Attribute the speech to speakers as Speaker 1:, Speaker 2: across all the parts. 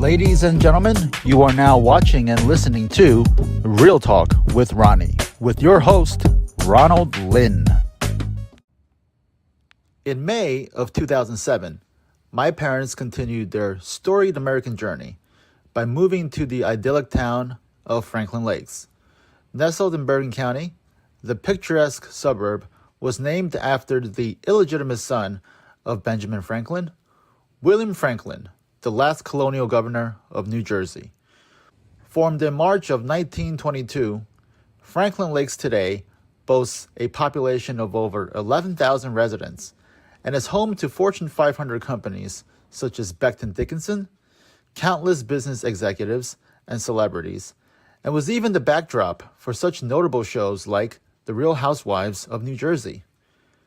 Speaker 1: Ladies and gentlemen, you are now watching and listening to Real Talk with Ronnie, with your host, Ronald Lynn. In May of 2007, my parents continued their storied American journey by moving to the idyllic town of Franklin Lakes. Nestled in Bergen County, the picturesque suburb was named after the illegitimate son of Benjamin Franklin, William Franklin, the last colonial governor of New Jersey. Formed in March of 1922, Franklin Lakes today boasts a population of over 11,000 residents and is home to Fortune 500 companies such as Becton Dickinson, countless business executives and celebrities, and was even the backdrop for such notable shows like The Real Housewives of New Jersey.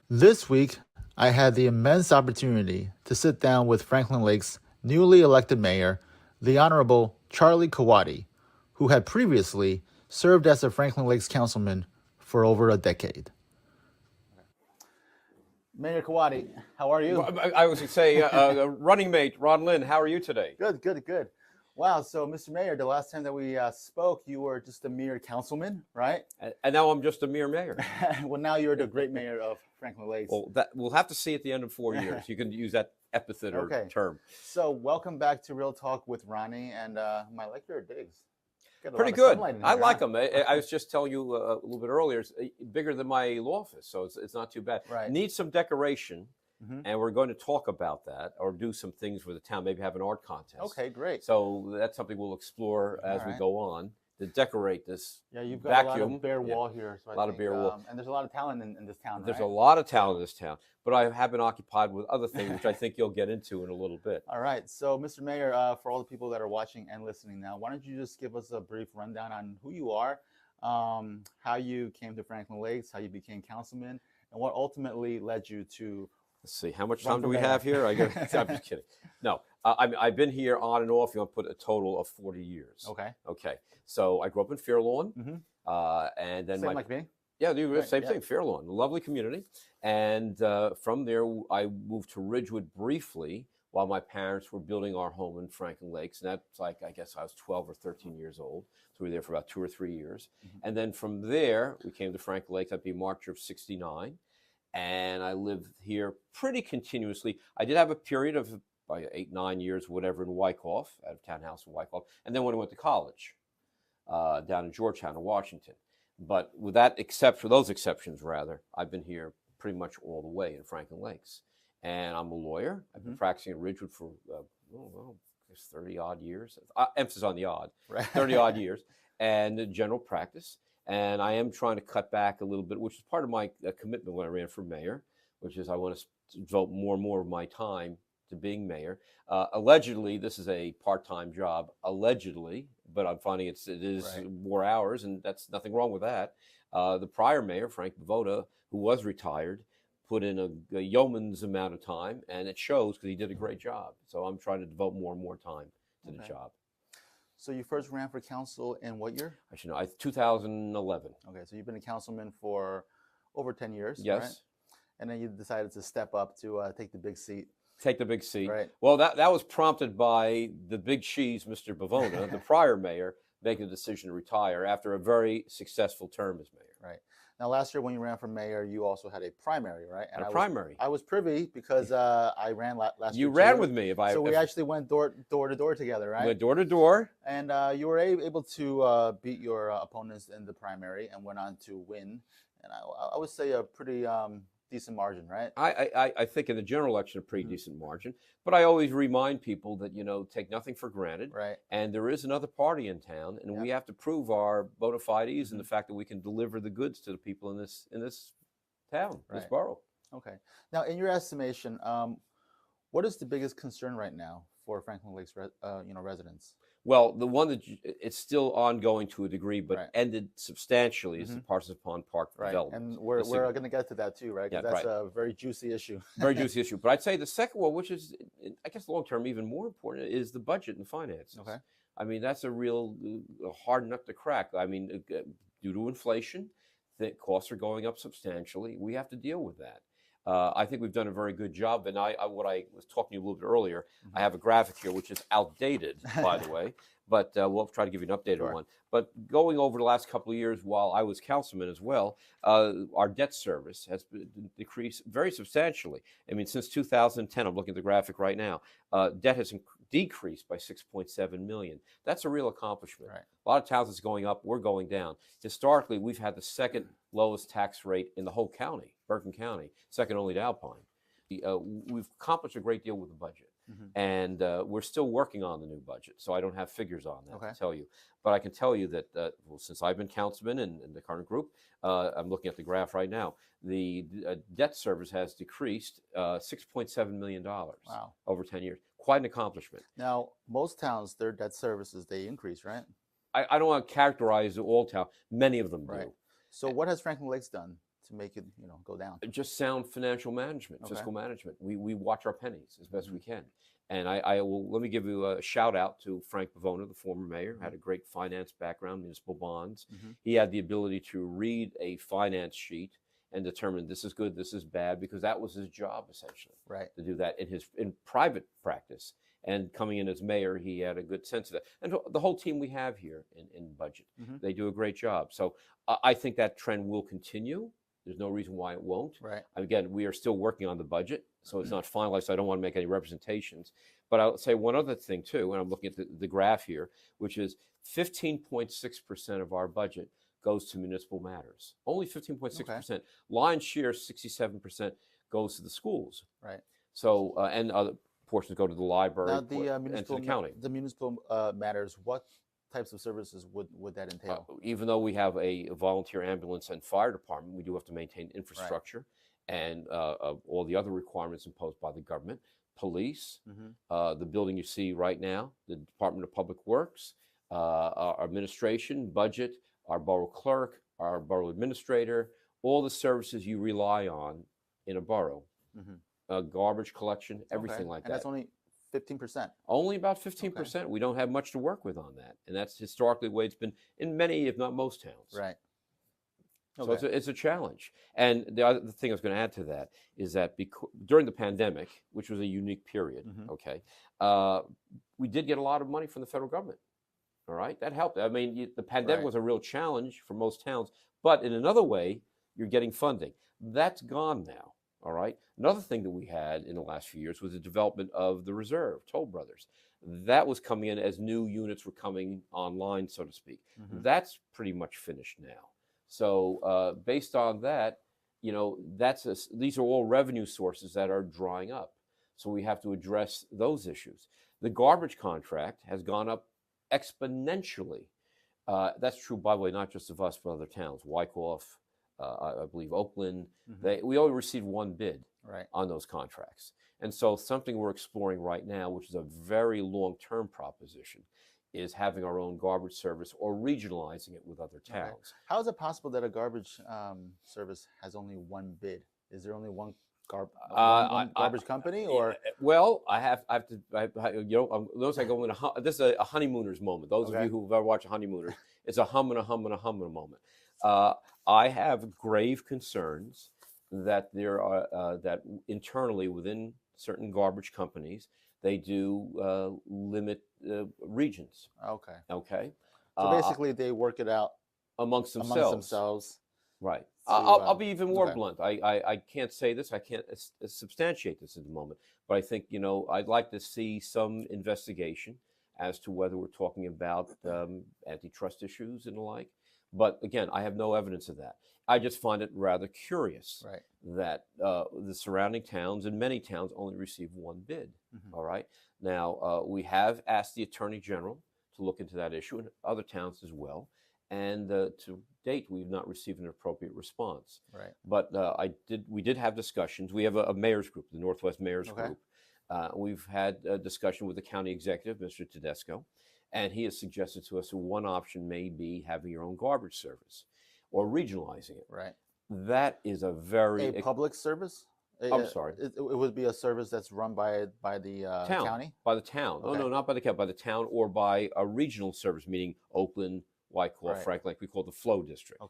Speaker 1: This week, I had the immense opportunity to sit down with Franklin Lakes' newly elected mayor, the Honorable Charlie Kahwaty, who had previously served as a Franklin Lakes councilman for over a decade. Mayor Kahwaty, how are you?
Speaker 2: Well, I was going to say, running mate, Ron Lynn, how are you today?
Speaker 1: Good. Wow, so Mr. Mayor, the last time that we spoke, you were just a mere councilman, right?
Speaker 2: And now I'm just a mere mayor.
Speaker 1: Well, now you're the great mayor of Franklin Lakes.
Speaker 2: Well, we'll have to see at the end of 4 years. You can use that epithet or term.
Speaker 1: So welcome back to Real Talk with Ronnie, and my your digs.
Speaker 2: Pretty good. I like them. I was just telling you a little bit earlier, it's bigger than my law office, so it's not too bad.
Speaker 1: Right.
Speaker 2: Needs some decoration. And we're going to talk about that or do some things for the town, maybe have an art contest.
Speaker 1: Okay, great.
Speaker 2: So that's something we'll explore as we go on to decorate this
Speaker 1: Yeah, you've got
Speaker 2: vacuum.
Speaker 1: a lot of bare wall here. So
Speaker 2: a lot of bare wall.
Speaker 1: And there's a lot of talent in this town,
Speaker 2: There's a lot of talent in this town, but I have been occupied with other things, which I think you'll get into in a little bit.
Speaker 1: All right. So, Mr. Mayor, for all the people that are watching and listening now, why don't you just give us a brief rundown on who you are, how you came to Franklin Lakes, how you became councilman, and what ultimately led you to...
Speaker 2: Let's see, how much time do we have here? I'm just kidding. No, I've been here on and off. You want to put a total of 40 years. Okay. So I grew up in Fairlawn, and then
Speaker 1: Same like me.
Speaker 2: Yeah, same thing. Fairlawn, a lovely community, and from there I moved to Ridgewood briefly while my parents were building our home in Franklin Lakes, and that's like I guess I was 12 or 13 years old. So we were there for about 2 or 3 years, and then from there we came to Franklin Lakes. That'd be March of '69. And I lived here pretty continuously. I did have a period of 8, 9 years, whatever, in Wyckoff, at a townhouse in Wyckoff. And then when I went to college, down in Georgetown in Washington. But with those exceptions, I've been here pretty much all the way in Franklin Lakes. And I'm a lawyer. I've been practicing at Ridgewood for, 30-odd years. Emphasis on the odd.
Speaker 1: Right.
Speaker 2: 30-odd years. And general practice. And I am trying to cut back a little bit, which is part of my commitment when I ran for mayor, which is I want to devote more and more of my time to being mayor. Allegedly, this is a part-time job, allegedly, but I'm finding it is more hours, and that's nothing wrong with that. The prior mayor, Frank Bavoda, who was retired, put in a yeoman's amount of time, and it shows because he did a great job. So I'm trying to devote more and more time to the job.
Speaker 1: So you first ran for council in what year?
Speaker 2: I should know. 2011.
Speaker 1: Okay, so you've been a councilman for over 10 years,
Speaker 2: yes.
Speaker 1: Right? And then you decided to step up to take the big seat.
Speaker 2: Take the big seat.
Speaker 1: Right.
Speaker 2: Well, that was prompted by the big cheese, Mr. Bavona, the prior mayor, making the decision to retire after a very successful term as mayor.
Speaker 1: Right. Now, last year when you ran for mayor, you also had a primary, right?
Speaker 2: And a primary.
Speaker 1: I was privy because I ran last year.
Speaker 2: You ran with me.
Speaker 1: So we actually went door to door together, right?
Speaker 2: We went door to door.
Speaker 1: And you were able to beat your opponents in the primary and went on to win. And I would say a pretty decent margin, right?
Speaker 2: I think in the general election, a pretty decent margin. But I always remind people that, take nothing for granted.
Speaker 1: Right.
Speaker 2: And there is another party in town, and we have to prove our bona fides and the fact that we can deliver the goods to the people in this town, this borough.
Speaker 1: Okay. Now, in your estimation, what is the biggest concern right now for Franklin Lakes residents?
Speaker 2: Well, the one that it's still ongoing to a degree, but ended substantially is the Parsons Pond Park development.
Speaker 1: And we're going to get to that too, right? Because that's a very juicy issue.
Speaker 2: Very juicy issue. But I'd say the second one, which is, I guess, long term even more important, is the budget and finances.
Speaker 1: Okay.
Speaker 2: I mean, that's a real hard nut to crack. I mean, due to inflation, the costs are going up substantially. We have to deal with that. I think we've done a very good job. And what I was talking to you a little bit earlier, I have a graphic here, which is outdated, by the way, but we'll try to give you an updated one. But going over the last couple of years while I was councilman as well, our debt service has decreased very substantially. I mean, since 2010, I'm looking at the graphic right now, debt has decreased by 6.7 million. That's a real accomplishment.
Speaker 1: Right.
Speaker 2: A lot of towns is going up, we're going down. Historically, we've had the second lowest tax rate in the whole county, Bergen County, second only to Alpine. We've accomplished a great deal with the budget. And we're still working on the new budget, so I don't have figures on that to tell you. But I can tell you that well, since I've been councilman in the current group, I'm looking at the graph right now, the debt service has decreased $6.7 million over 10 years. Quite an accomplishment.
Speaker 1: Now, most towns, their debt services, they increase, right?
Speaker 2: I don't want to characterize all towns. Many of them do.
Speaker 1: So what has Franklin Lakes done to make it, go down?
Speaker 2: Just sound financial management, fiscal management. We watch our pennies as best we can. And I will, let me give you a shout out to Frank Pavona, the former mayor, had a great finance background, municipal bonds. He had the ability to read a finance sheet and determine this is good, this is bad, because that was his job essentially, to do that in private practice. And coming in as mayor, he had a good sense of that. And the whole team we have here in budget, they do a great job. So I think that trend will continue. There's no reason why it won't. Again, we are still working on the budget, so it's not finalized, so I don't want to make any representations. But I'll say one other thing too, and I'm looking at the graph here, which is 15.6% of our budget goes to municipal matters. Only 15.6%. Lion's share, 67%, goes to the schools. So, and other portions go to the library and to the county.
Speaker 1: The municipal matters, what types of services would that entail?
Speaker 2: Even though we have a volunteer ambulance and fire department, we do have to maintain infrastructure and all the other requirements imposed by the government. Police, the building you see right now, the Department of Public Works, our administration, budget, our borough clerk, our borough administrator, all the services you rely on in a borough, garbage collection, everything like that.
Speaker 1: And that's only 15%.
Speaker 2: Only about 15%. We don't have much to work with on that. And that's historically the way it's been in many, if not most towns. So it's a challenge. And the other thing I was going to add to that is that during the pandemic, which was a unique period, we did get a lot of money from the federal government. All right, that helped. I mean, the pandemic was a real challenge for most towns, but in another way, you're getting funding. That's gone now. All right. Another thing that we had in the last few years was the development of the reserve, Toll Brothers. That was coming in as new units were coming online, so to speak. That's pretty much finished now. So based on that, these are all revenue sources that are drying up. So we have to address those issues. The garbage contract has gone up exponentially. That's true, by the way, not just of us, but other towns. Wyckoff, I believe Oakland. We only received one bid on those contracts. And so something we're exploring right now, which is a very long-term proposition, is having our own garbage service or regionalizing it with other towns.
Speaker 1: How is it possible that a garbage service has only one bid? Is there only one garbage company, or?
Speaker 2: Well, I have to. Notice I go in this is a honeymooners moment. Those of you who've ever watched a honeymooners, it's a hum and a hum and a hum and a moment. I have grave concerns that there are that internally within certain garbage companies they do limit regions. Okay.
Speaker 1: So basically, they work it out
Speaker 2: amongst themselves. Right. I'll be even more blunt. I can't say this. I can't substantiate this at the moment. But I think, I'd like to see some investigation as to whether we're talking about antitrust issues and the like. But again, I have no evidence of that. I just find it rather curious that the surrounding towns and many towns only receive one bid. All right. Now, we have asked the Attorney General to look into that issue and other towns as well. And to date, we've not received an appropriate response. But we did have discussions. We have a mayor's group, the Northwest Mayor's Group. We've had a discussion with the county executive, Mr. Tedesco, and he has suggested to us that one option may be having your own garbage service or regionalizing it. That is a very
Speaker 1: public service.
Speaker 2: I'm sorry.
Speaker 1: It would be a service that's run by the county.
Speaker 2: By the town. No, not by the county. By the town or by a regional service, meaning Oakland, Wyckoff, Franklin, like we call the flow district.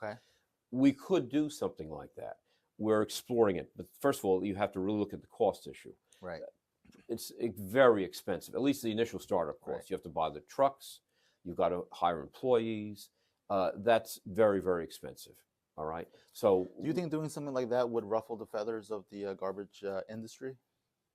Speaker 2: We could do something like that. we're exploring it. But first of all, you have to really look at the cost issue.
Speaker 1: Right.
Speaker 2: It's very expensive, at least the initial startup cost.
Speaker 1: Right.
Speaker 2: You have to buy the trucks. You've got to hire employees. That's very, very expensive. All right. So
Speaker 1: Do you think doing something like that would ruffle the feathers of the garbage industry?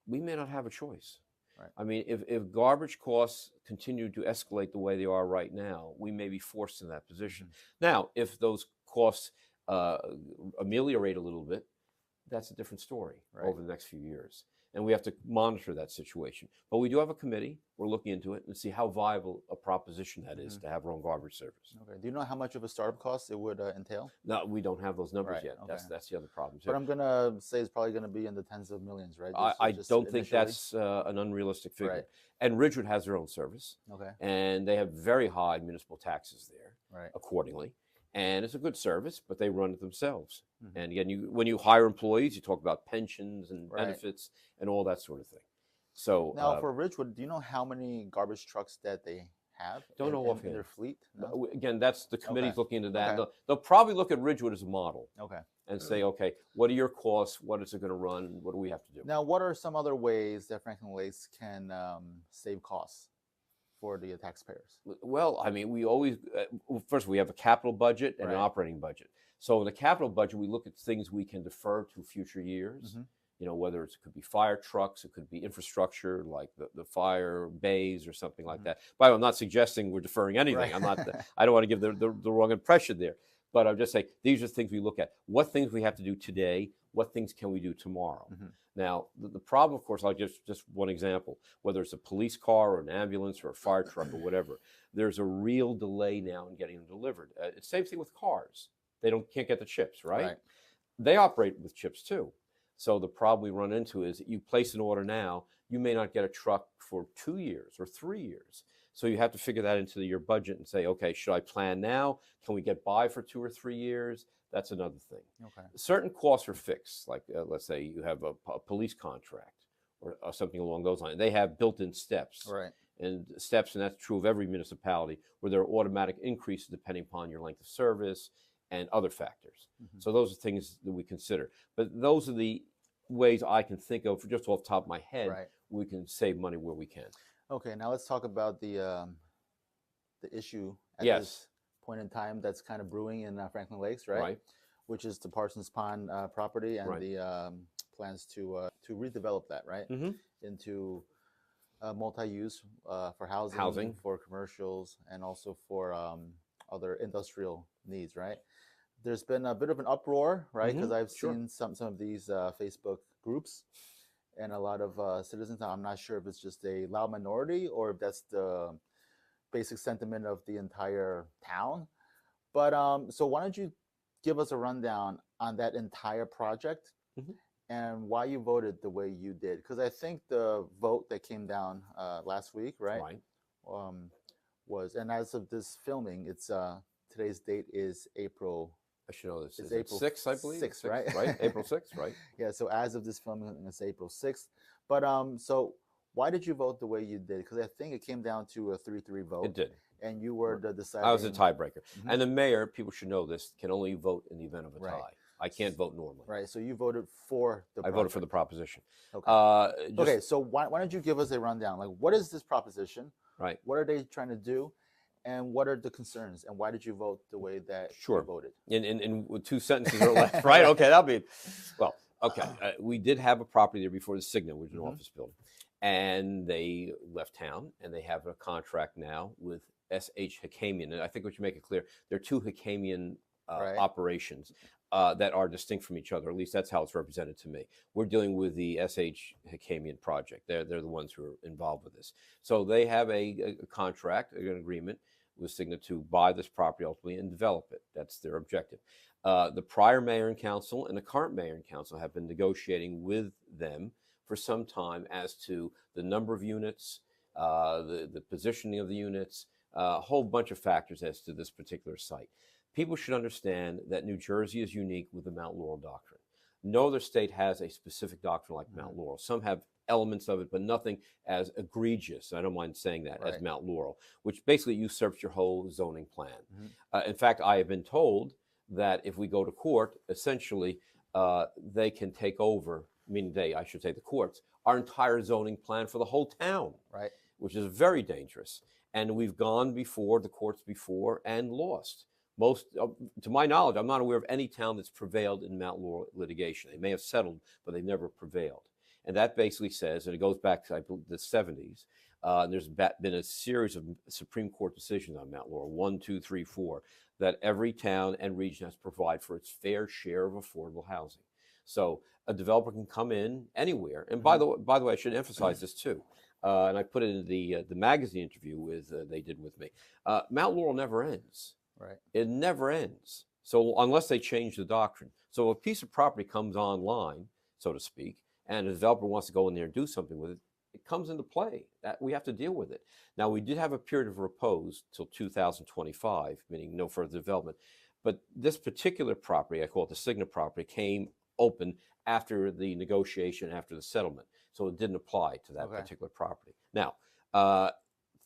Speaker 2: we may not have a choice.
Speaker 1: Right.
Speaker 2: I mean, if garbage costs continue to escalate the way they are right now, we may be forced in that position. Now, if those costs ameliorate a little bit, that's a different story over the next few years. And we have to monitor that situation. But we do have a committee. We're looking into it and see how viable a proposition that is to have our own garbage service.
Speaker 1: Okay. Do you know how much of a startup cost it would entail?
Speaker 2: No, we don't have those numbers
Speaker 1: Right,
Speaker 2: yet.
Speaker 1: okay.
Speaker 2: That's the other problem.
Speaker 1: But I'm gonna say it's probably gonna be in the tens of millions, right?
Speaker 2: I
Speaker 1: Just
Speaker 2: don't think
Speaker 1: initially?
Speaker 2: that's an unrealistic figure.
Speaker 1: Right.
Speaker 2: And Ridgewood has their own service,
Speaker 1: Okay.
Speaker 2: and they have very high municipal taxes there
Speaker 1: Right.
Speaker 2: accordingly. And it's a good service, but they run it themselves.
Speaker 1: Mhm.
Speaker 2: And again, when you hire employees, you talk about pensions and
Speaker 1: Right.
Speaker 2: benefits and all that sort of thing. So
Speaker 1: Now, for Ridgewood, do you know how many garbage trucks that they have
Speaker 2: Don't know
Speaker 1: in
Speaker 2: offhand.
Speaker 1: their fleet? No?
Speaker 2: again, that's the committee's
Speaker 1: Okay.
Speaker 2: looking into that.
Speaker 1: Okay.
Speaker 2: They'll probably look at Ridgewood as a model
Speaker 1: Okay.
Speaker 2: and say, okay, what are your costs? What is it going to run? What do we have to do?
Speaker 1: Now, what are some other ways that Franklin Lakes can save costs for the taxpayers?
Speaker 2: Well, I mean, we always, first, we have a capital budget and an
Speaker 1: Right.
Speaker 2: operating budget. So in the capital budget, we look at things we can defer to future years.
Speaker 1: Mhm.
Speaker 2: You know, whether it could be fire trucks, it could be infrastructure like the fire bays or something like that. By the way, I'm not suggesting we're deferring anything.
Speaker 1: Right.
Speaker 2: I'm not. I don't want to give the wrong impression there. But I'm just saying these are things we look at. What things we have to do today? What things can we do tomorrow?
Speaker 1: Mhm.
Speaker 2: Now, the problem, of course, like just one example, whether it's a police car or an ambulance or a fire truck or whatever, there's a real delay now in getting them delivered. It's the same thing with cars. They can't get the chips, right?
Speaker 1: Right.
Speaker 2: They operate with chips too. So the problem we run into is you place an order now, you may not get a truck for 2 years or 3 years. So you have to figure that into your budget and say, okay, should I plan now? Can we get by for 2 or 3 years? That's another thing.
Speaker 1: Okay.
Speaker 2: Certain costs are fixed, like let's say you have a police contract or something along those lines. They have built-in steps.
Speaker 1: Right.
Speaker 2: And steps, and that's true of every municipality, where there are automatic increases depending upon your length of service and other factors.
Speaker 1: Mhm.
Speaker 2: So those are things that we consider. But those are the ways I can think of, just off the top of my head,
Speaker 1: Right.
Speaker 2: we can save money where we can.
Speaker 1: Okay. Now let's talk about the issue at
Speaker 2: Yes.
Speaker 1: this point in time that's kind of brewing in Franklin Lakes, right?
Speaker 2: Right.
Speaker 1: Which is the Parsons Pond property and
Speaker 2: Right.
Speaker 1: the plans to redevelop that, right,
Speaker 2: Mm-hmm.
Speaker 1: into multi-use for
Speaker 2: Housing.
Speaker 1: for commercials, and also for other industrial needs, right? There's been a bit of an uproar, right? Because I've
Speaker 2: Sure.
Speaker 1: seen some of these Facebook groups and a lot of citizens. I'm not sure if it's just a loud minority or if that's the basic sentiment of the entire town. But so why don't you give us a rundown on that entire project
Speaker 2: Mhm.
Speaker 1: and why you voted the way you did? Because I think the vote that came down last week, right,
Speaker 2: Right.
Speaker 1: was, and as of this filming, it's today's date is April.
Speaker 2: I should know this.
Speaker 1: It's
Speaker 2: Is it
Speaker 1: April
Speaker 2: 6th, I believe?
Speaker 1: 6th,
Speaker 2: 6th,
Speaker 1: right?
Speaker 2: Right. April 6th, right?
Speaker 1: Yeah, so as of this filming, it's April 6th. But so why did you vote the way you did? Because I think it came down to a 3-3 vote.
Speaker 2: It did.
Speaker 1: And you were the deciding.
Speaker 2: I was a tiebreaker.
Speaker 1: Mhm.
Speaker 2: And the mayor, people should know this, can only vote in the event of a
Speaker 1: Right.
Speaker 2: tie. I can't vote normally.
Speaker 1: Right, so you voted for the
Speaker 2: I voted for the
Speaker 1: project.
Speaker 2: proposition.
Speaker 1: Okay.
Speaker 2: Just-
Speaker 1: Okay, so why don't you give us a rundown? Like, what is this proposition?
Speaker 2: Right.
Speaker 1: What are they trying to do? And what are the concerns? And why did you vote the way that
Speaker 2: Sure.
Speaker 1: you voted?
Speaker 2: In with 2 sentences or less, right? Okay, that'll be well. Okay, we did have a property there before the Cigna, which is an
Speaker 1: Mhm.
Speaker 2: office building, and they left town, and they have a contract now with S.H. Hakamian. And I think we should make it clear there are 2 Hakamian
Speaker 1: Right.
Speaker 2: operations that are distinct from each other. At least that's how it's represented to me. We're dealing with the S.H. Hakamian project. They're the ones who are involved with this. So they have a contract, an agreement with Cigna to buy this property ultimately and develop it. That's their objective. The prior mayor and council and the current mayor and council have been negotiating with them for some time as to the number of units, the positioning of the units, a whole bunch of factors as to this particular site. People should understand that New Jersey is unique with the Mount Laurel doctrine. No other state has a specific doctrine like Mount Laurel. Some have elements of it, but nothing as egregious, I don't mind saying that, as
Speaker 1: Right.
Speaker 2: Mount Laurel, which basically usurps your whole zoning plan.
Speaker 1: Mhm.
Speaker 2: In fact, I have been told that if we go to court, essentially, they can take over, meaning I should say the courts, our entire zoning plan for the whole town,
Speaker 1: Right.
Speaker 2: which is very dangerous. And we've gone before the courts before and lost. Most, to my knowledge, I'm not aware of any town that's prevailed in Mount Laurel litigation. They may have settled, but they've never prevailed. And that basically says, and it goes back to, I believe, the 70s, and there's been a series of Supreme Court decisions on Mount Laurel, 1, 2, 3, 4, that every town and region has to provide for its fair share of affordable housing. So a developer can come in anywhere. And by the way, I should emphasize this too. And I put it in the magazine interview with they did with me. Mount Laurel never ends.
Speaker 1: Right.
Speaker 2: It never ends. So unless they change the doctrine. So if a piece of property comes online, so to speak, and a developer wants to go in there and do something with it, it comes into play. That we have to deal with it. Now, we did have a period of repose till 2025, meaning no further development. But this particular property, I call it the Cigna property, came open after the negotiation, after the settlement. So it didn't apply to that particular property. Now,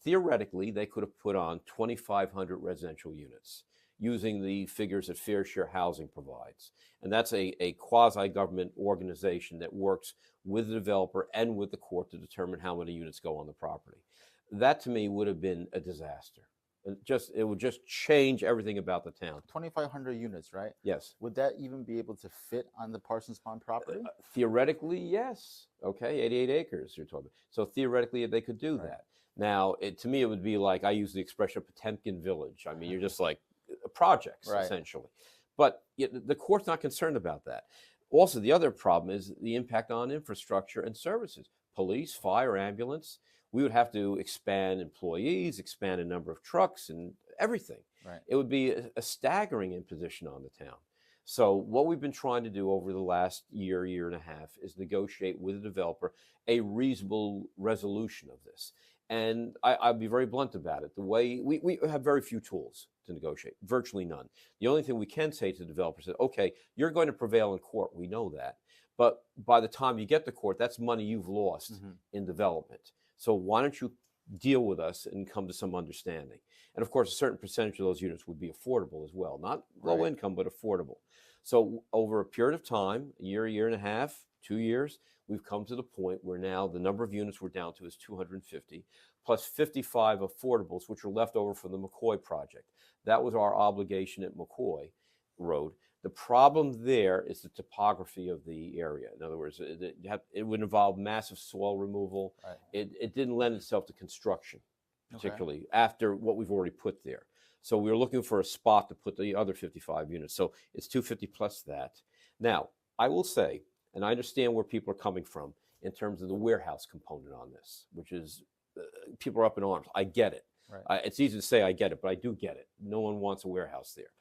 Speaker 2: theoretically, they could have put on 2,500 residential units using the figures that Fair Share Housing provides. And that's a quasi-government organization that works with the developer and with the court to determine how many units go on the property. That, to me, would have been a disaster. It would just change everything about the town.
Speaker 1: 2,500 units, right?
Speaker 2: Yes.
Speaker 1: Would that even be able to fit on the Parsons Pond property?
Speaker 2: Theoretically, yes. Okay, 88 acres you're talking. So theoretically, they could do that. Now, to me, it would be like, I use the expression Potemkin Village. I mean, you're just like projects, essentially. But the court's not concerned about that. Also, the other problem is the impact on infrastructure and services. Police, fire, ambulance. We would have to expand employees, expand a number of trucks and everything.
Speaker 1: Right.
Speaker 2: It would be a staggering imposition on the town. So what we've been trying to do over the last year and a half is negotiate with the developer a reasonable resolution of this. And I'll be very blunt about it. The way we have very few tools to negotiate, virtually none. The only thing we can say to the developer is, okay, you're going to prevail in court. We know that. But by the time you get to court, that's money you've lost in development. So why don't you deal with us and come to some understanding? And of course, a certain percentage of those units would be affordable as well. Not low income, but affordable. So over a period of time, a year and a half, 2 years, we've come to the point where now the number of units we're down to is 250, plus 55 affordables, which are left over from the McCoy project. That was our obligation at McCoy Road. The problem there is the topography of the area. In other words, it would involve massive soil removal.
Speaker 1: Right.
Speaker 2: It didn't lend itself to construction, particularly after what we've already put there. So we were looking for a spot to put the other 55 units. So it's 250 plus that. Now, I will say, and I understand where people are coming from in terms of the warehouse component on this, which is people are up in arms. I get it.
Speaker 1: Right.
Speaker 2: It's easy to say I get it, but I do get it. No one wants a warehouse there.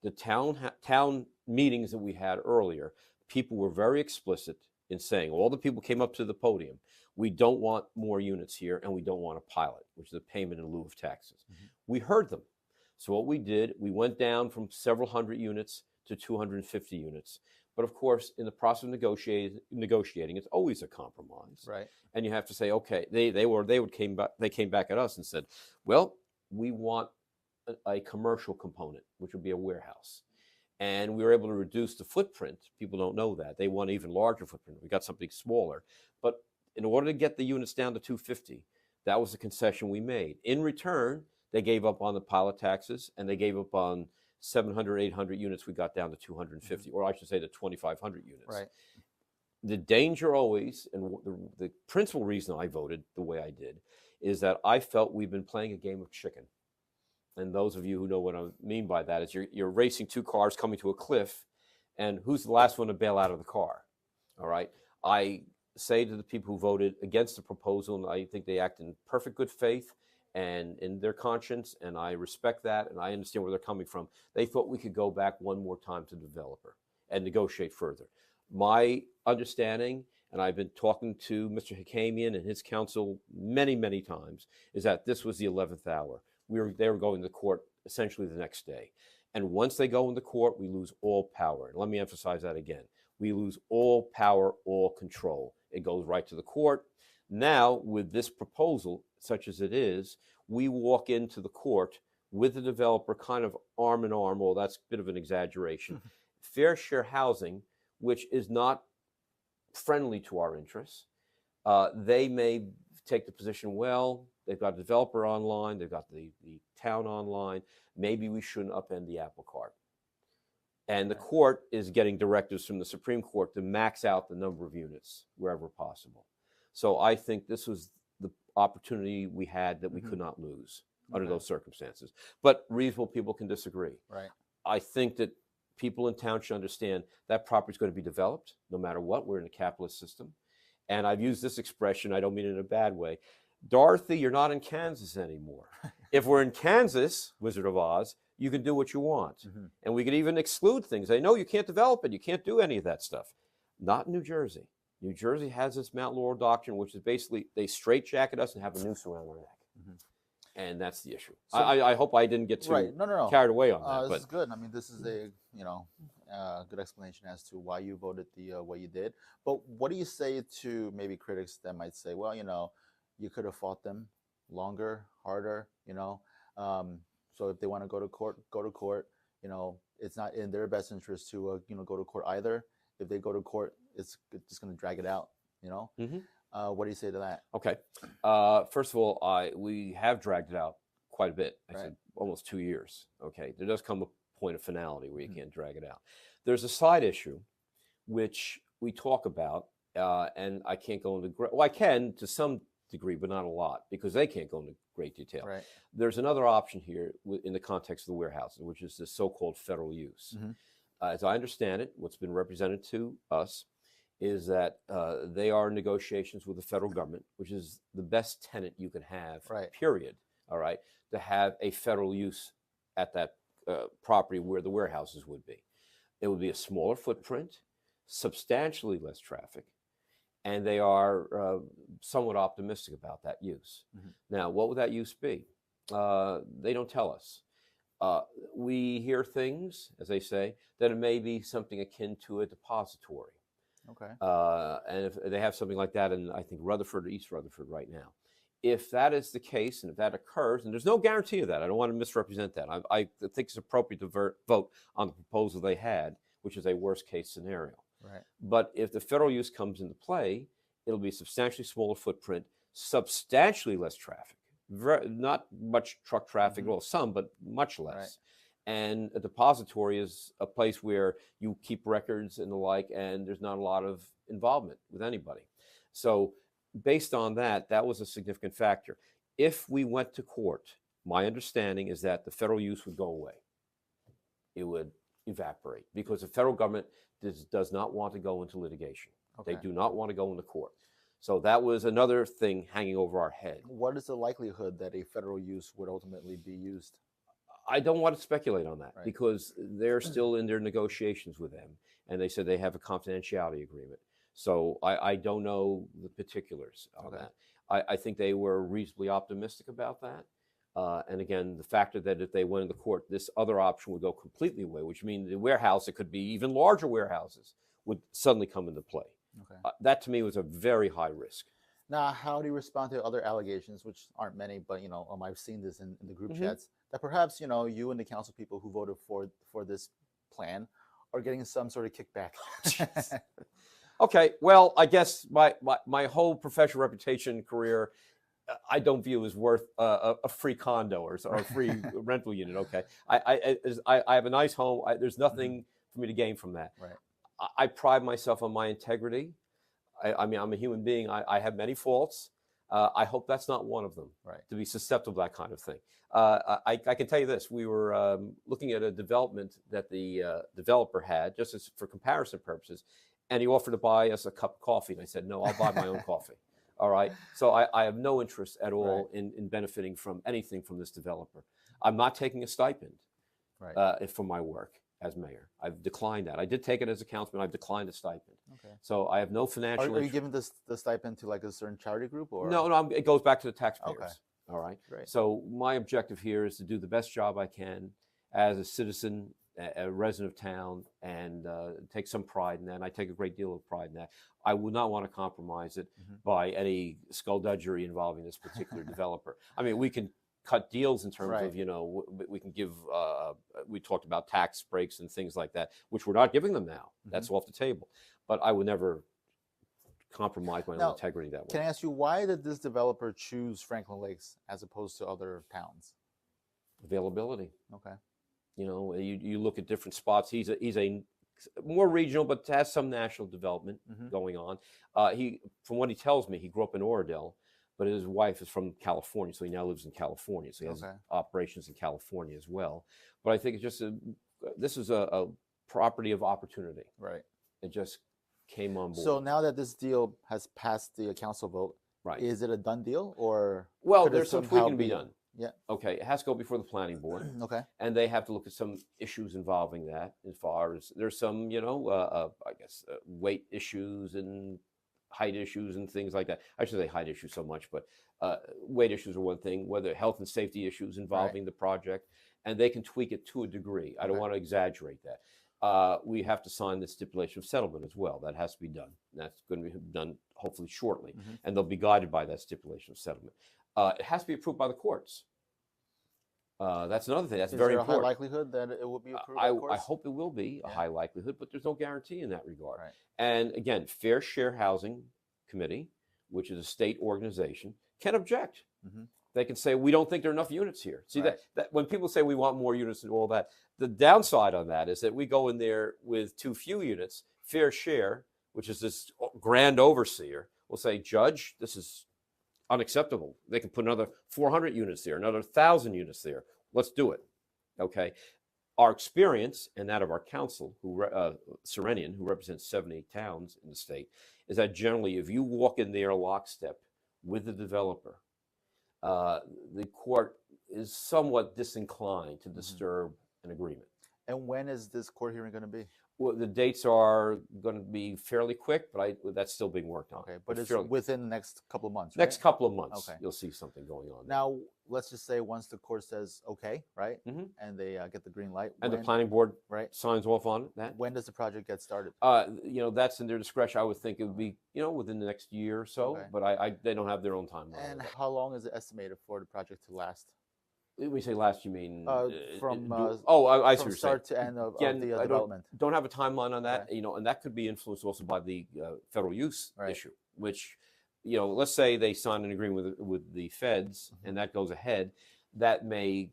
Speaker 2: The town meetings that we had earlier, people were very explicit in saying, all the people came up to the podium, we don't want more units here and we don't want a pilot, which is a payment in lieu of taxes. We heard them. So what we did, we went down from several hundred units to 250 units. But of course, in the process of negotiating, it's always a compromise.
Speaker 1: Right.
Speaker 2: And you have to say, okay, they came back at us and said, well, we want a commercial component, which would be a warehouse. And we were able to reduce the footprint. People don't know that. They want an even larger footprint. We got something smaller. But in order to get the units down to 250, that was the concession we made. In return, they gave up on the pilot taxes, and they gave up on 700, 800 units. We got down to 250, or I should say to 2,500 units.
Speaker 1: Right.
Speaker 2: The danger always, and the principal reason I voted the way I did, is that I felt we've been playing a game of chicken. And those of you who know what I mean by that is you're racing two cars coming to a cliff, and who's the last one to bail out of the car? All right. I say to the people who voted against the proposal, and I think they act in perfect good faith and in their conscience, and I respect that, and I understand where they're coming from. They thought we could go back one more time to the developer and negotiate further. My understanding, and I've been talking to Mr. Hakamian and his counsel many, many times, is that this was the 11th hour. They were going to court essentially the next day. And once they go into court, we lose all power. And let me emphasize that again. We lose all power, all control. It goes right to the court. Now, with this proposal, such as it is, we walk into the court with the developer kind of arm in arm. Well, that's a bit of an exaggeration. Fair Share Housing which is not friendly to our interests, they may take the position, well, they've got a developer online, they've got the town online, maybe we shouldn't upend the apple cart. And the court is getting directives from the Supreme Court to max out the number of units wherever possible. So I think this was the opportunity we had that we could not lose under those circumstances. But reasonable people can disagree.
Speaker 1: Right.
Speaker 2: I think that people in town should understand that property is going to be developed no matter what. We're in a capitalist system. And I've used this expression, I don't mean it in a bad way. Dorothy, you're not in Kansas anymore. If we're in Kansas, Wizard of Oz, you can do what you want. And we could even exclude things. They know you can't develop it. You can't do any of that stuff. Not in New Jersey. New Jersey has this Mount Laurel doctrine, which is basically they straitjacket us and have a noose around our neck. And that's the issue. So, I hope I didn't get too carried away on that.
Speaker 1: This is good. I mean, this is a good explanation as to why you voted the way you did. But what do you say to maybe critics that might say, well, you could have fought them longer, harder, so if they want to go to court, go to court. It's not in their best interest to go to court either. If they go to court, it's just going to drag it out. What do you say to that?
Speaker 2: Okay. First of all, we have dragged it out quite a bit. I said almost 2 years. Okay. There does come a point of finality where you can't drag it out. There's a side issue which we talk about, and I can't go into well, I can to some degree, but not a lot, because they can't go into great detail.
Speaker 1: Right.
Speaker 2: There's another option here in the context of the warehouses, which is the so-called federal use. As I understand it, what's been represented to us is that they are in negotiations with the federal government, which is the best tenant you can have, period, all right, to have a federal use at that property where the warehouses would be. It would be a smaller footprint, substantially less traffic, and they are somewhat optimistic about that use. Now, what would that use be? They don't tell us. We hear things, as they say, that it may be something akin to a depository.
Speaker 1: Okay.
Speaker 2: And if they have something like that in, I think, Rutherford or East Rutherford right now. If that is the case, and if that occurs, and there's no guarantee of that, I don't want to misrepresent that. I think it's appropriate to vote on the proposal they had, which is a worst case scenario.
Speaker 1: Right.
Speaker 2: But if the federal use comes into play, it'll be a substantially smaller footprint, substantially less traffic. Not much truck traffic, well, some, but much less.
Speaker 1: Right.
Speaker 2: And a depository is a place where you keep records and the like, and there's not a lot of involvement with anybody. So based on that, that was a significant factor. If we went to court, my understanding is that the federal use would go away. It would evaporate because the federal government does not want to go into litigation. They do not want to go into court. So that was another thing hanging over our head.
Speaker 1: What is the likelihood that a federal use would ultimately be used?
Speaker 2: I don't want to speculate on that because they're still in their negotiations with them. And they said they have a confidentiality agreement. So I don't know the particulars on that. I think they were reasonably optimistic about that. And again, the factor that if they went into court, this other option would go completely away, which means the warehouse, it could be even larger warehouses, would suddenly come into play. That to me was a very high risk.
Speaker 1: Now, how do you respond to other allegations, which aren't many, but I've seen this in the group chats, that perhaps you and the council people who voted for this plan are getting some sort of kickback?
Speaker 2: Okay, well, I guess my whole professional reputation career, I don't view as worth a free condo or a free rental unit. Okay, I have a nice home. There's nothing for me to gain from that.
Speaker 1: Right.
Speaker 2: I pride myself on my integrity. I mean, I'm a human being. I have many faults. I hope that's not one of them, to be susceptible to that kind of thing. I can tell you this. We were looking at a development that the developer had, just as for comparison purposes, and he offered to buy us a cup of coffee. And I said, no, I'll buy my own coffee. All right. So I have no interest at all in benefiting from anything from this developer. I'm not taking a stipend for my work as mayor. I've declined that. I did take it as a councilman. I've declined a stipend. Okay. So I have no financial.
Speaker 1: Are you giving the stipend to like a certain charity group or?
Speaker 2: No, it goes back to the taxpayers.
Speaker 1: Okay.
Speaker 2: All right.
Speaker 1: Great.
Speaker 2: So my objective here is to do the best job I can as a citizen, a resident of town, and take some pride in that. And I take a great deal of pride in that. I would not want to compromise it by any skullduggery involving this particular developer. I mean, we can cut deals in terms
Speaker 1: Right.
Speaker 2: of, we can give, we talked about tax breaks and things like that, which we're not giving them now. That's off the table. But I would never compromise my own
Speaker 1: Now,
Speaker 2: integrity that way.
Speaker 1: Can I ask you, why did this developer choose Franklin Lakes as opposed to other towns?
Speaker 2: Availability.
Speaker 1: Okay.
Speaker 2: You look at different spots. He's a more regional, but has some national development going on. From what he tells me, he grew up in Oradell, but his wife is from California, so he now lives in California. So he has operations in California as well. But I think it's just this is a property of opportunity.
Speaker 1: Right.
Speaker 2: It just came on board.
Speaker 1: So now that this deal has passed the council vote,
Speaker 2: right,
Speaker 1: is it a done deal, or
Speaker 2: well, there's some tweaking to be done.
Speaker 1: Yeah.
Speaker 2: Okay, it has to go before the planning board.
Speaker 1: Okay.
Speaker 2: And they have to look at some issues involving that, as far as there's some, I guess, weight issues and height issues and things like that. I shouldn't say height issues so much, but weight issues are one thing, whether health and safety issues involving the project, and they can tweak it to a degree. I don't want to exaggerate that. We have to sign the stipulation of settlement as well. That has to be done. That's going to be done hopefully shortly, and they'll be guided by that stipulation of settlement. It has to be approved by the courts. That's another thing. That's very important.
Speaker 1: Is there a high likelihood that it will be approved by the courts?
Speaker 2: I hope it will be a high likelihood, but there's no guarantee in that regard.
Speaker 1: Right.
Speaker 2: And again, Fair Share Housing Committee, which is a state organization, can object. They can say, we don't think there are enough units here. See, that when people say we want more units and all that, the downside on that is that we go in there with too few units. Fair Share, which is this grand overseer, will say, Judge, this is unacceptable. They can put another 400 units there, another 1,000 units there. Let's do it. Okay. Our experience, and that of our council, Serenian, who represents 78 towns in the state, is that generally if you walk in there lockstep with the developer, the court is somewhat disinclined to disturb an agreement.
Speaker 1: And when is this court hearing going to be?
Speaker 2: Well, the dates are going to be fairly quick, but that's still being worked on.
Speaker 1: Okay, but it's within the next couple of months, right?
Speaker 2: Next couple of months, you'll see something going on.
Speaker 1: Now, let's just say once the court says okay, right, and they get the green light,
Speaker 2: and the planning board signs off on that.
Speaker 1: When does the project get started?
Speaker 2: That's in their discretion. I would think it would be, within the next year or so, but they don't have their own timeline.
Speaker 1: And how long is it estimated for the project to last?
Speaker 2: When we say last, you mean
Speaker 1: I see
Speaker 2: from
Speaker 1: what you're start to end of the development.
Speaker 2: Don't have a timeline on that, and that could be influenced also by the federal use issue, which, let's say they sign an agreement with the feds and that goes ahead, that may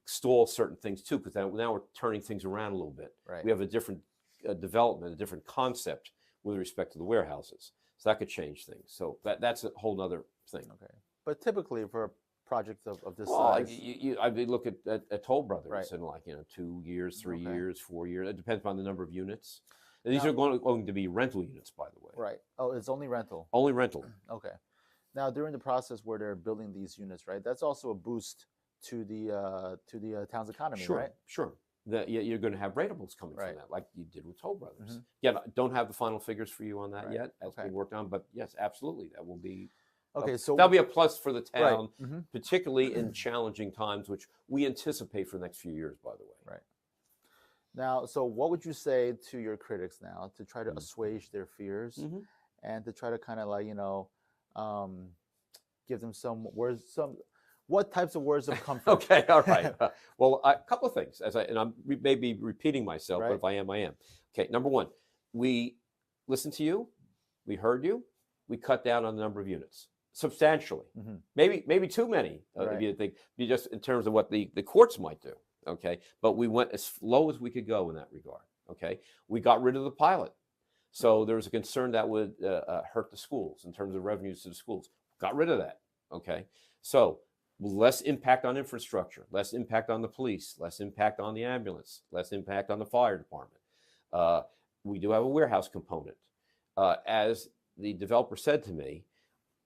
Speaker 2: stall certain things too, because now we're turning things around a little bit. Right. We have a different development, a different concept with respect to the warehouses, so that could change things. So that's a whole other thing.
Speaker 1: Okay, but typically for a project of this
Speaker 2: size,
Speaker 1: size,
Speaker 2: I mean, look at Toll Brothers, and 2 years, 3 years, 4 years. It depends on the number of units. And these are going to be rental units, by the way.
Speaker 1: Right. Oh, it's only rental.
Speaker 2: Only rental.
Speaker 1: Okay. Now, during the process where they're building these units, right, that's also a boost to the town's economy, right?
Speaker 2: Sure. You're going to have rateables coming from that, like you did with Toll Brothers. Yeah, I don't have the final figures for you on that yet. That's being worked on, but yes, absolutely, that will be. Okay, so that'll be a plus for the town, particularly in challenging times, which we anticipate for the next few years, by the way.
Speaker 1: Right. Now, so what would you say to your critics now to try to assuage their fears and to try to kind of give them some words, what types of words of comfort?
Speaker 2: Okay, all right. Well, a couple of things, I'm maybe repeating myself, but if I am, I am. Okay, number one, we listened to you, we heard you, we cut down on the number of units. Substantially, maybe too many. If you think, just in terms of what the courts might do, okay. But we went as low as we could go in that regard. Okay, we got rid of the pilot, so there was a concern that would hurt the schools in terms of revenues to the schools. Got rid of that. Okay, so less impact on infrastructure, less impact on the police, less impact on the ambulance, less impact on the fire department. We do have a warehouse component. As the developer said to me,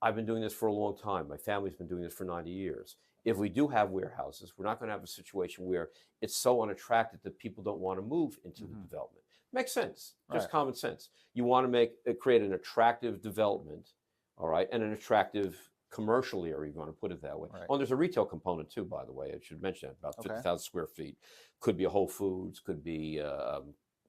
Speaker 2: I've been doing this for a long time. My family's been doing this for 90 years. If we do have warehouses, we're not going to have a situation where it's so unattractive that people don't want to move into the development. Makes sense. Just common sense. You want to create an attractive development, all right, and an attractive commercial area, you want to put it that way. Right. Oh, and there's a retail component too, by the way. I should mention that, about 50,000 square feet. Could be a Whole Foods, could be,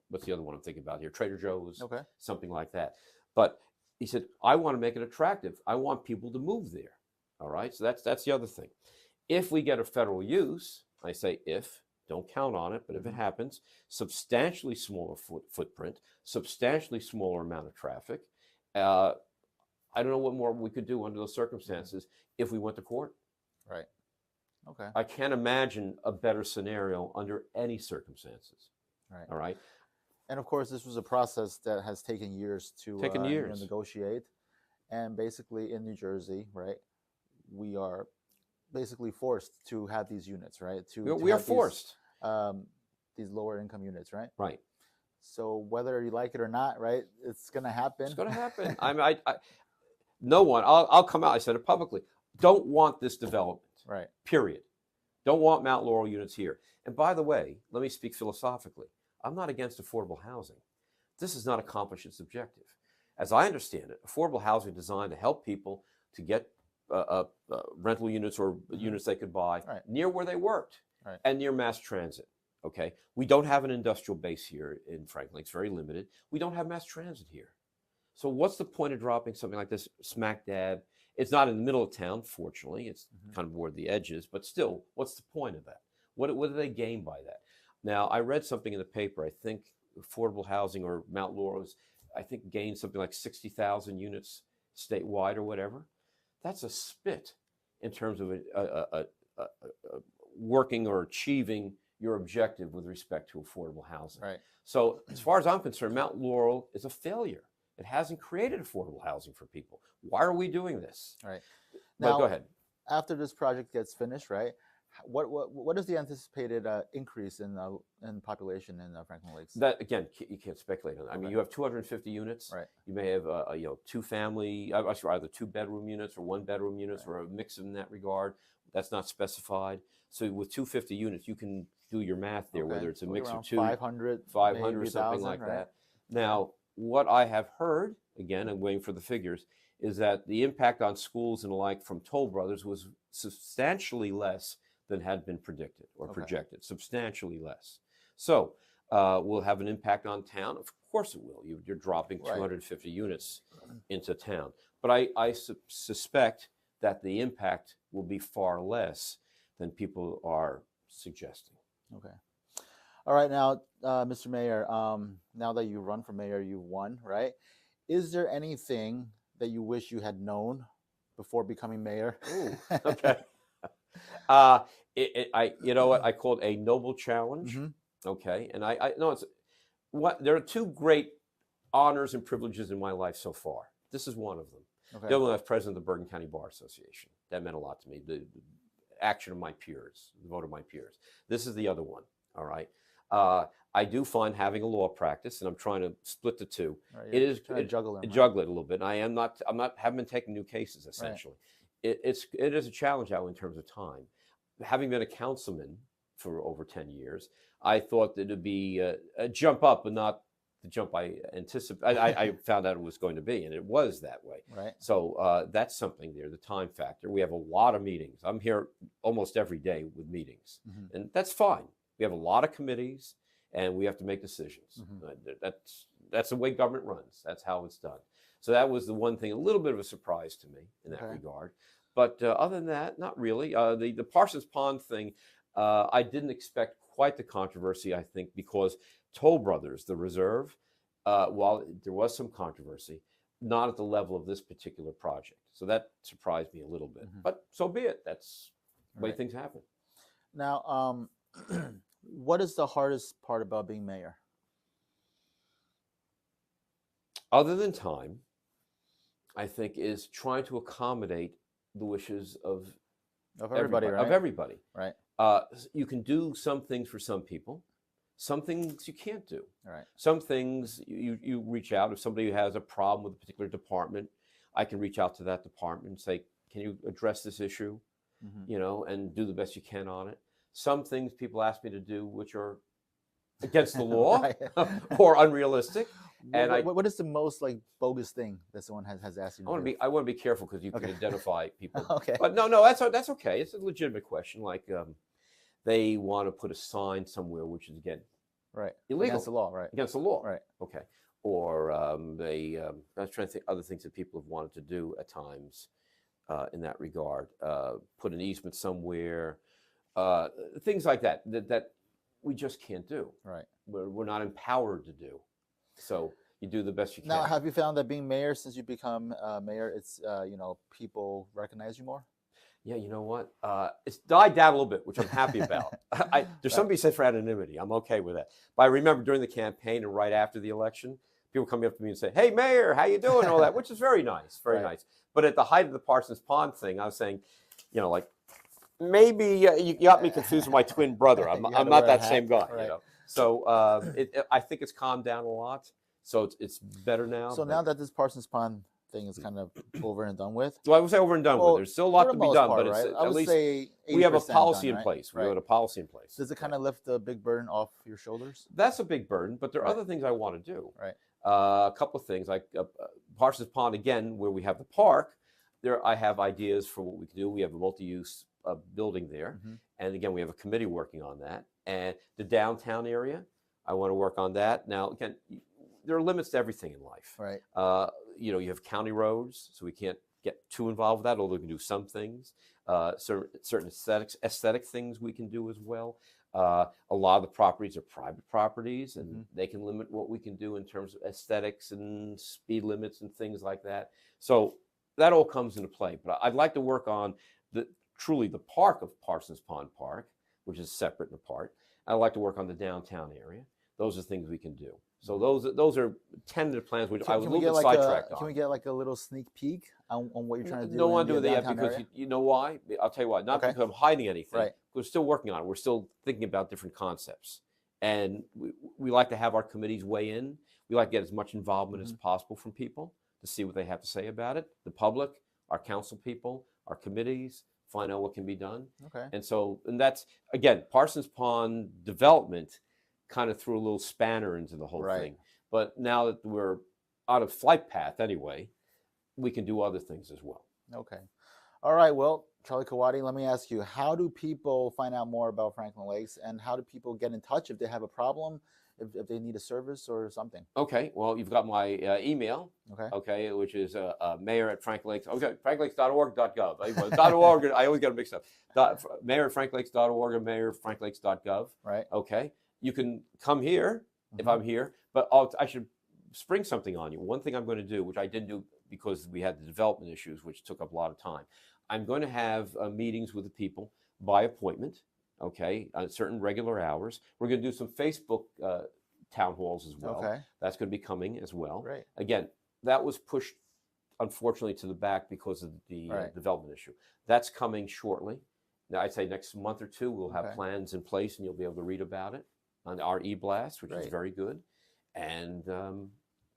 Speaker 2: what's the other one I'm thinking about here? Trader Joe's, something like that. But he said, I want to make it attractive. I want people to move there. All right. So that's the other thing. If we get a federal use, I say if, don't count on it, but if it happens, substantially smaller footprint, substantially smaller amount of traffic. I don't know what more we could do under those circumstances if we went to court.
Speaker 1: Right. Okay.
Speaker 2: I can't imagine a better scenario under any circumstances.
Speaker 1: Right.
Speaker 2: All right.
Speaker 1: And of course, this was a process that has taken years to negotiate. And basically, in New Jersey, right, we are basically forced to have these units, right?
Speaker 2: We are forced.
Speaker 1: These lower income units, right?
Speaker 2: Right.
Speaker 1: So whether you like it or not, right, it's going to happen.
Speaker 2: It's going to happen. No one. I'll come out. I said it publicly. Don't want this development.
Speaker 1: Right.
Speaker 2: Period. Don't want Mount Laurel units here. And by the way, let me speak philosophically. I'm not against affordable housing. This does not accomplish its objective. As I understand it, affordable housing is designed to help people to get rental units or units they could buy near where they worked and near mass transit. Okay, we don't have an industrial base here in Franklin. It's very limited. We don't have mass transit here. So what's the point of dropping something like this smack dab? It's not in the middle of town, fortunately. It's kind of where the edge is, but still, what's the point of that? What do they gain by that? Now, I read something in the paper. I think affordable housing or Mount Laurel's, I think, gained something like 60,000 units statewide or whatever. That's a spit in terms of working or achieving your objective with respect to affordable housing.
Speaker 1: Right.
Speaker 2: So as far as I'm concerned, Mount Laurel is a failure. It hasn't created affordable housing for people. Why are we doing this?
Speaker 1: Right.
Speaker 2: Now, go ahead.
Speaker 1: After this project gets finished, right, what is the anticipated increase in population in Franklin Lakes?
Speaker 2: That, again, you can't speculate on that. I mean, you have 250 units.
Speaker 1: Right.
Speaker 2: You may have either 2-bedroom units or 1-bedroom units or a mix in that regard. That's not specified. So with 250 units, you can do your math there, whether it's a mix of
Speaker 1: 500,
Speaker 2: something like that. Now, what I have heard, again, I'm waiting for the figures, is that the impact on schools and the like from Toll Brothers was substantially less than had been predicted or projected, substantially less. So will have an impact on town? Of course it will. You're dropping 250 units into town. But I suspect that the impact will be far less than people are suggesting.
Speaker 1: Okay. All right. Now, Mr. Mayor, now that you run for mayor, you won, right? Is there anything that you wish you had known before becoming mayor?
Speaker 2: Ooh, okay. You know what I called a noble challenge. Okay, and I know it's what there are two great honors and privileges in my life so far. This is one of them. Okay. The other one, I was president of the Bergen County Bar Association. That meant a lot to me. The action of my peers, the vote of my peers. This is the other one. All right. I do find having a law practice, and I'm trying to split the two.
Speaker 1: Right,
Speaker 2: it is
Speaker 1: juggle
Speaker 2: it a little bit. And haven't been taking new cases essentially. Right. It is a challenge out in terms of time. Having been a councilman for over 10 years, I thought that it'd be a jump up, but not the jump I anticipated. I found out it was going to be, and it was that way.
Speaker 1: Right.
Speaker 2: So that's something there. The time factor. We have a lot of meetings. I'm here almost every day with meetings, and that's fine. We have a lot of committees, and we have to make decisions. That's the way government runs. That's how it's done. So that was the one thing, a little bit of a surprise to me in that regard. But other than that, not really. The Parsons Pond thing, I didn't expect quite the controversy, I think, because Toll Brothers, the reserve, while there was some controversy, not at the level of this particular project. So that surprised me a little bit. But so be it. That's the way things happen.
Speaker 1: Now, what is the hardest part about being mayor?
Speaker 2: Other than time, I think, is trying to accommodate the wishes of
Speaker 1: everybody, right?
Speaker 2: Of everybody.
Speaker 1: Right.
Speaker 2: You can do some things for some people. Some things you can't do.
Speaker 1: Right.
Speaker 2: Some things you reach out. If somebody has a problem with a particular department, I can reach out to that department and say, can you address this issue? And do the best you can on it. Some things people ask me to do which are against the law or unrealistic. And
Speaker 1: what is the most bogus thing that someone has asked you to do?
Speaker 2: I want to be careful because you can identify people.
Speaker 1: Okay.
Speaker 2: But no, that's okay. It's a legitimate question. Like they want to put a sign somewhere, which is again illegal
Speaker 1: against the law, right?
Speaker 2: Against the law,
Speaker 1: right?
Speaker 2: Okay. Or I was trying to think other things that people have wanted to do at times. in that regard. Put an easement somewhere, things like that we just can't do.
Speaker 1: Right.
Speaker 2: We're not empowered to do. So you do the best you can.
Speaker 1: Now, have you found that being mayor, since you become mayor, it's people recognize you more?
Speaker 2: Yeah, you know what? It's died down a little bit, which I'm happy about. There's somebody said for anonymity. I'm okay with that. But I remember during the campaign and right after the election, people coming up to me and say, "Hey, Mayor, how you doing?" and all that, which is very nice, very nice. But at the height of the Parsons Pond thing, I was saying, like, maybe you got me confused with my twin brother. I'm not that same guy,
Speaker 1: right.
Speaker 2: So I think it's calmed down a lot. So it's better now.
Speaker 1: So now that this Parsons Pond thing is kind of over and done with.
Speaker 2: Well, I would say over and done with. There's still a lot to be done, but it's
Speaker 1: I would say
Speaker 2: we have a policy
Speaker 1: done,
Speaker 2: in place.
Speaker 1: Right.
Speaker 2: We have a policy in place.
Speaker 1: Does it kind of lift the big burden off your shoulders?
Speaker 2: That's a big burden, but there are other things I want to do.
Speaker 1: Right.
Speaker 2: A couple of things like Parsons Pond again, where we have the park. There, I have ideas for what we can do. We have a multi-use building there, and again, we have a committee working on that. And the downtown area, I want to work on that. Now, again, there are limits to everything in life.
Speaker 1: Right.
Speaker 2: You have county roads, so we can't get too involved with that, although we can do some things. Certain aesthetic things we can do as well. A lot of the properties are private properties, and they can limit what we can do in terms of aesthetics and speed limits and things like that. So that all comes into play. But I'd like to work on truly the park of Parsons Pond Park, which is separate and apart. I'd like to work on the downtown area. Those are things we can do. So those are tentative plans, which I was a little bit sidetracked on.
Speaker 1: Can we get like a little sneak peek on what you're trying to do?
Speaker 2: Don't want to do that yet because you know why? I'll tell you why. Not because I'm hiding anything.
Speaker 1: Right.
Speaker 2: We're still working on it. We're still thinking about different concepts. And we like to have our committees weigh in. We like to get as much involvement as possible from people to see what they have to say about it. The public, our council people, our committees, find out what can be done.
Speaker 1: Okay.
Speaker 2: And that's, again, Parsons Pond Development kind of threw a little spanner into the whole thing. But now that we're out of flight path anyway, we can do other things as well.
Speaker 1: Okay. All right. Well, Charlie Kahwaty, let me ask you, how do people find out more about Franklin Lakes, and how do people get in touch if they have a problem, if they need a service or something?
Speaker 2: Okay. Well, you've got my email. Okay. Which is mayor@franklinlakes. Okay. franklinlakes.org.gov. .org. I always get it mixed up. Mayor@franklinlakes.org and mayor@franklinlakes.gov.
Speaker 1: Right.
Speaker 2: Okay. You can come here if I'm here, but I should spring something on you. One thing I'm going to do, which I didn't do because we had the development issues, which took up a lot of time. I'm going to have meetings with the people by appointment, okay, at certain regular hours. We're going to do some Facebook town halls as well.
Speaker 1: Okay.
Speaker 2: That's going to be coming as well.
Speaker 1: Right.
Speaker 2: Again, that was pushed, unfortunately, to the back because of the development issue. That's coming shortly. Now, I'd say next month or two, we'll have plans in place, and you'll be able to read about it on our e-blast, which is very good. And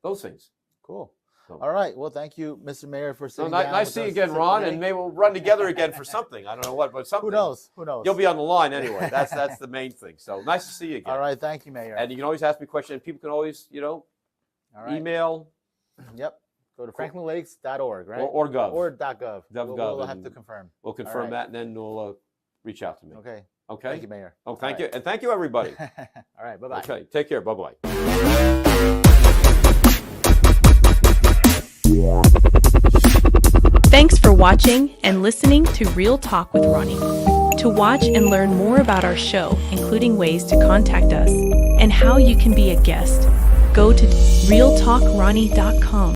Speaker 2: those things.
Speaker 1: Cool.
Speaker 2: So,
Speaker 1: all right. Well, thank you, Mr. Mayor, for sitting down.
Speaker 2: Nice to see you again, Ron, and maybe we'll run together again for something. I don't know what, but something.
Speaker 1: Who knows? Who knows?
Speaker 2: You'll be on the line anyway. That's the main thing. So nice to see you again.
Speaker 1: All right. Thank you, Mayor.
Speaker 2: And you can always ask me questions. People can always, email.
Speaker 1: Yep. Go to franklinlakes.org, right?
Speaker 2: Or gov.
Speaker 1: Or .gov.
Speaker 2: Gov.
Speaker 1: We'll have to confirm.
Speaker 2: We'll confirm that, and then we'll reach out to me.
Speaker 1: Okay.
Speaker 2: Okay.
Speaker 1: Thank you, Mayor.
Speaker 2: Oh, thank you. And thank you, everybody.
Speaker 1: All right. Bye-bye.
Speaker 2: Okay. Take care. Bye-bye.
Speaker 3: Thanks for watching and listening to Real Talk with Ronnie. To watch and learn more about our show, including ways to contact us and how you can be a guest, go to realtalkronnie.com.